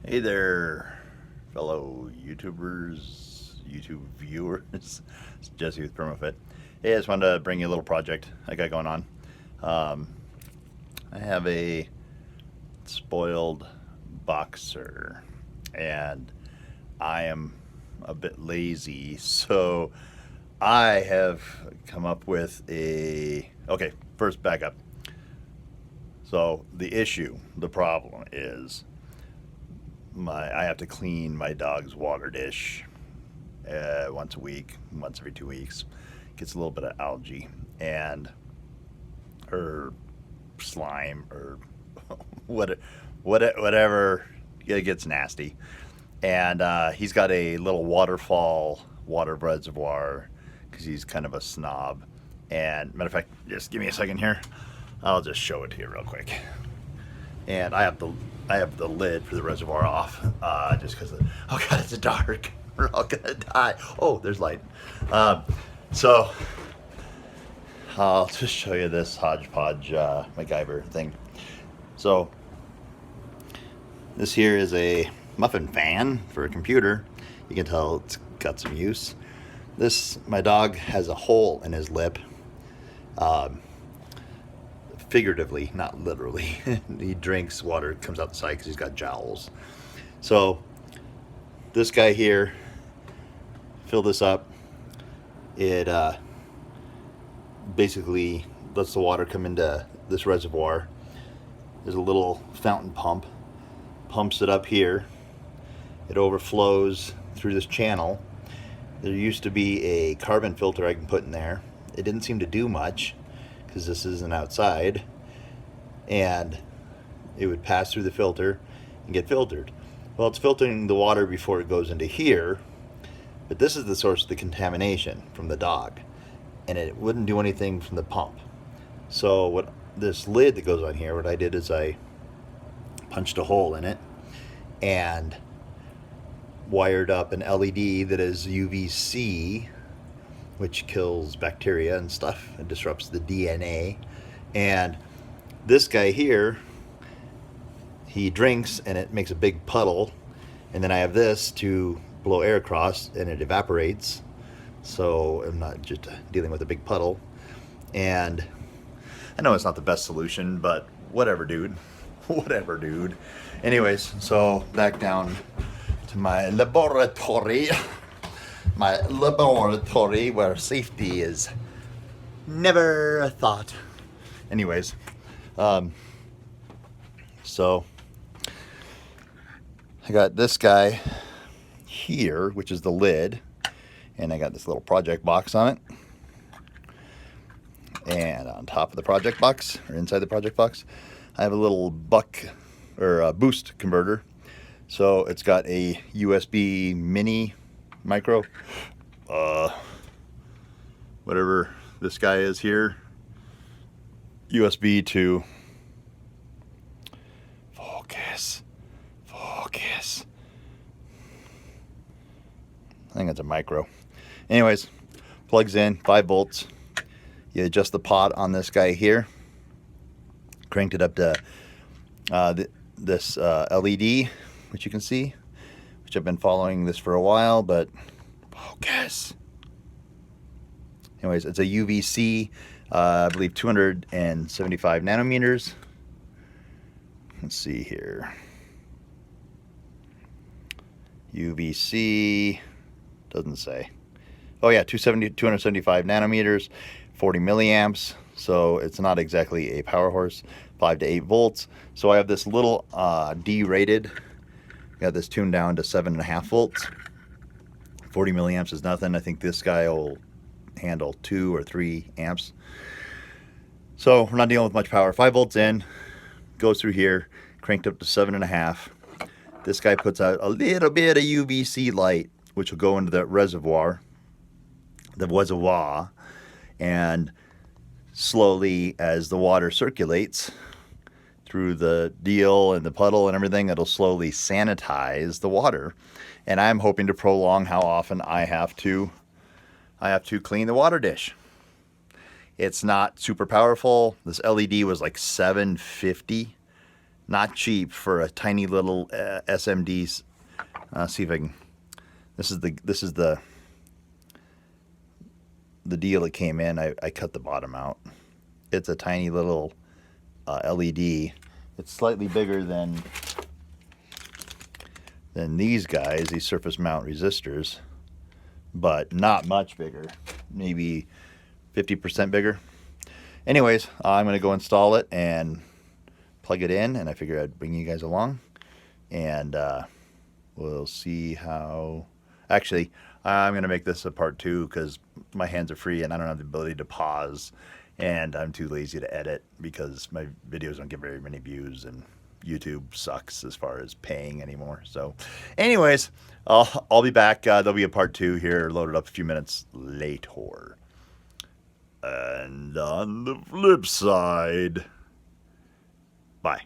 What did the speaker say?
Hey there, fellow YouTubers, YouTube viewers. It's Jesse with Permofit. Hey, I just wanted to bring you a little project I got going on. Um, I have a spoiled boxer, and I am a bit lazy, so I have come up with a. Okay, first back up. So the problem is I have to clean my dog's water dish once a week, once every 2 weeks. Gets a little bit of algae and or slime or what, whatever. It gets nasty. And he's got a little waterfall water reservoir because he's kind of a snob. And matter of fact, just give me a second here. I'll just show it to you real quick. And I have the lid for the reservoir off, just because. Oh God, it's dark. We're all gonna die. Oh, there's light. Um, so I'll just show you this hodgepodge MacGyver thing. So this here is a muffin fan for a computer. You can tell it's got some use. My dog has a hole in his lip. Um, Figuratively, not literally. He drinks water, it comes out the side because he's got jowls. So this guy here, fill this up. It basically lets the water come into this reservoir. There's a little fountain pump, pumps it up here. It overflows through this channel. There used to be a carbon filter I can put in there. It didn't seem to do much because this isn't outside, and it would pass through the filter and get filtered. Well, it's filtering the water before it goes into here, but this is the source of the contamination from the dog, and it wouldn't do anything from the pump. So what this lid that goes on here, what I did is I punched a hole in it and wired up an LED that is UVC, which kills bacteria and stuff and disrupts the DNA. And this guy here, he drinks and it makes a big puddle. And then I have this to blow air across and it evaporates. So I'm not just dealing with a big puddle. And I know it's not the best solution, but whatever, dude. Whatever, dude. Anyways, so back down to my laboratory. My laboratory where safety is never a thought. Anyways, so I got this guy here, which is the lid, and I got this little project box on it. And on top of the project box, or inside the project box, I have a little buck or a boost converter. So it's got a USB mini micro, whatever this guy is here, USB to focus. I think it's a micro. Anyways, plugs in 5 volts. You adjust the pot on this guy here. Cranked it up to this LED, which you can see, which I've been following this for a while, but focus. Anyways, it's a UVC, I believe 275 nanometers. Let's see here. UVC, doesn't say. Oh yeah, 275 nanometers, 40 milliamps. So it's not exactly a power horse, 5 to 8 volts. So I have this little D-rated. Got this tuned down to 7.5 volts. 40 milliamps is nothing. I think this guy will handle 2 or 3 amps. So we're not dealing with much power. 5 volts in, goes through here, cranked up to 7.5. This guy puts out a little bit of UVC light, which will go into the reservoir, and slowly, as the water circulates through the deal and the puddle and everything, it'll slowly sanitize the water. And I'm hoping to prolong how often I have to clean the water dish. It's not super powerful. This LED was like $750 Not cheap for a tiny little SMD. See if I can. This is the deal that came in. I cut the bottom out. It's a tiny little LED. It's slightly bigger than these guys, these surface mount resistors, but not much bigger. Maybe 50% bigger. Anyways, I'm going to go install it and plug it in, and I figured I'd bring you guys along, and we'll see how. Actually, I'm going to make this a part 2 because my hands are free and I don't have the ability to pause, and I'm too lazy to edit because my videos don't get very many views, and YouTube sucks as far as paying anymore. So anyways, I'll be back. There'll be a part 2 here loaded up a few minutes later. And on the flip side, bye.